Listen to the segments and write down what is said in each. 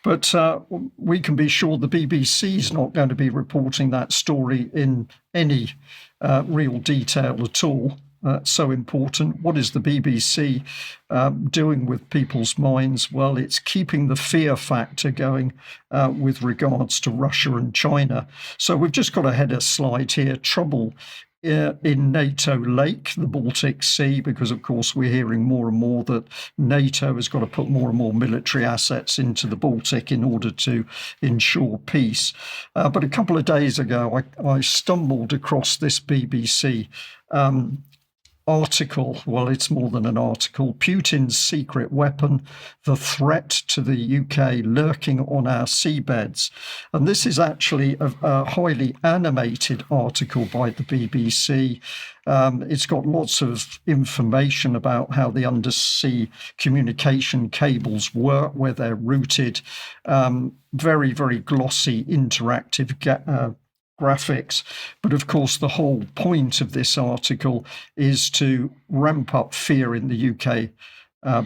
But we can be sure the BBC is not going to be reporting that story in any real detail at all. So important. What is the BBC doing with people's minds? Well, it's keeping the fear factor going with regards to Russia and China. So we've just got a header slide here. Trouble in NATO Lake, the Baltic Sea, because, of course, we're hearing more and more that NATO has got to put more and more military assets into the Baltic in order to ensure peace. But a couple of days ago, I stumbled across this BBC article. Well, it's more than an article. Putin's secret weapon, the threat to the UK lurking on our seabeds. And this is actually a highly animated article by the BBC. It's got lots of information about how the undersea communication cables work, where they're routed. Very, very glossy, interactive graphics. But of course, the whole point of this article is to ramp up fear in the UK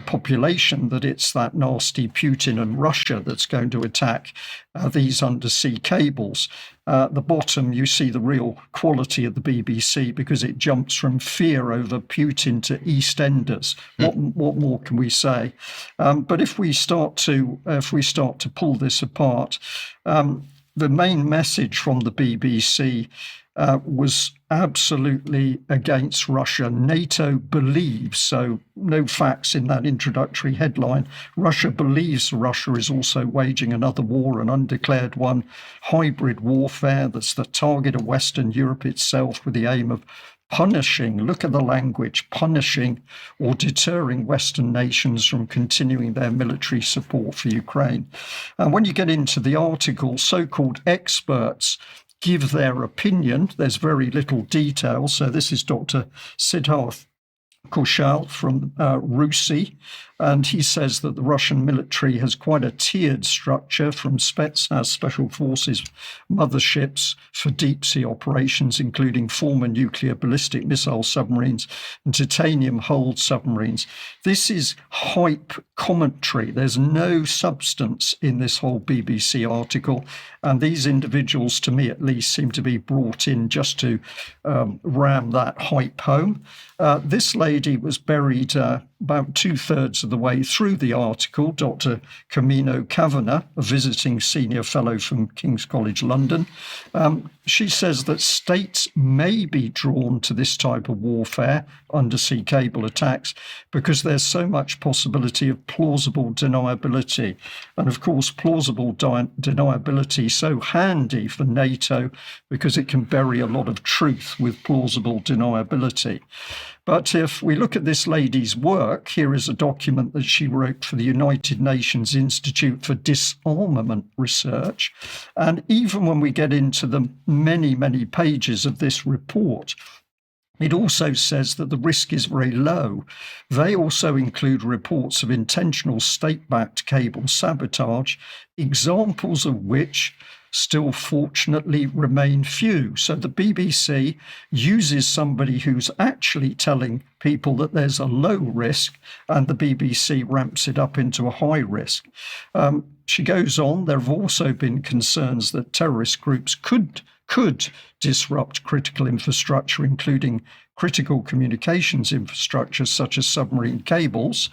population that it's that nasty Putin and Russia that's going to attack these undersea cables. At the bottom, you see the real quality of the BBC, because it jumps from fear over Putin to EastEnders. What more can we say? But if we start to pull this apart, the main message from the BBC was absolutely against Russia. NATO believes, so no facts in that introductory headline, Russia believes Russia is also waging another war, an undeclared one, hybrid warfare that's the target of Western Europe itself, with the aim of punishing, look at the language, punishing or deterring Western nations from continuing their military support for Ukraine. And when you get into the article, so-called experts give their opinion. There's very little detail. So this is Dr. Sidharth Kaushal from RUSI, and he says that the Russian military has quite a tiered structure, from Spetsnaz special forces motherships for deep sea operations, including former nuclear ballistic missile submarines and titanium-hulled submarines. This is hype commentary. There's no substance in this whole BBC article, and these individuals, to me at least, seem to be brought in just to ram that hype home. This lady was buried about 2/3 of the way through the article, Dr. Camino Kavanagh, a visiting senior fellow from King's College London. She says that states may be drawn to this type of warfare, undersea cable attacks, because there's so much possibility of plausible deniability. And of course, plausible deniability so handy for NATO, because it can bury a lot of truth with plausible deniability. But if we look at this lady's work, here is a document that she wrote for the United Nations Institute for Disarmament Research. And even when we get into the many, many pages of this report, it also says that the risk is very low. They also include reports of intentional state-backed cable sabotage, examples of which still fortunately remain few. So the BBC uses somebody who's actually telling people that there's a low risk, and the BBC ramps it up into a high risk. She goes on, there have also been concerns that terrorist groups could disrupt critical infrastructure, including critical communications infrastructure such as submarine cables.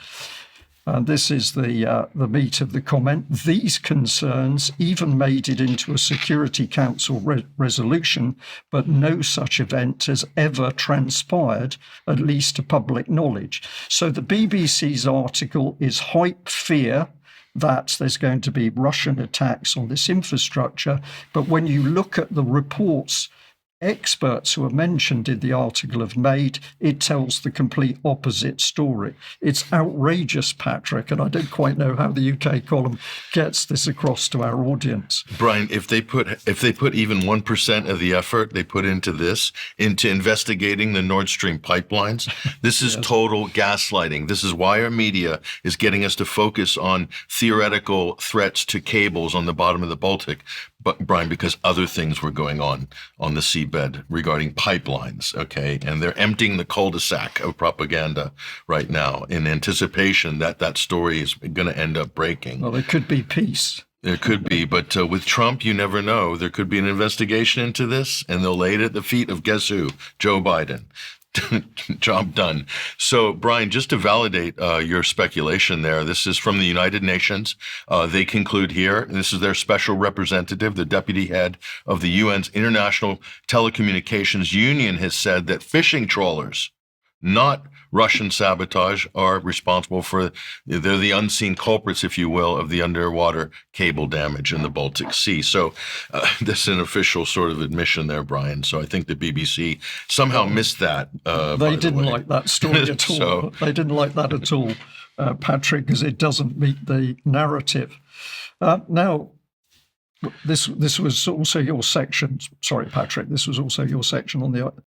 This is the meat of the comment. These concerns even made it into a Security Council resolution, but no such event has ever transpired, at least to public knowledge. So the BBC's article is hype fear that there's going to be Russian attacks on this infrastructure. But when you look at the reports experts who are mentioned in the article have made, it tells the complete opposite story. It's outrageous, Patrick, and I don't quite know how the UK column gets this across to our audience. Brian, if they put even 1% of the effort they put into this, into investigating the Nord Stream pipelines, this is yes. Total gaslighting. This is why our media is getting us to focus on theoretical threats to cables on the bottom of the Baltic. But Brian, because other things were going on the seabed regarding pipelines, okay? And they're emptying the cul-de-sac of propaganda right now in anticipation that that story is going to end up breaking. Well, it could be peace. It could be, but with Trump, you never know. There could be an investigation into this, and they'll lay it at the feet of guess who? Joe Biden. Job done. So, Brian, just to validate your speculation there, this is from the United Nations. They conclude here, and this is their special representative, the deputy head of the UN's International Telecommunications Union, has said that fishing trawlers, not Russian sabotage, are responsible for, they're the unseen culprits, if you will, of the underwater cable damage in the Baltic Sea. So this is an official sort of admission there, Brian. So I think the BBC somehow missed that. They didn't like that story at all. They didn't like that at all, Patrick, because it doesn't meet the narrative. Now, this was also your section. Sorry, Patrick. This was also your section on the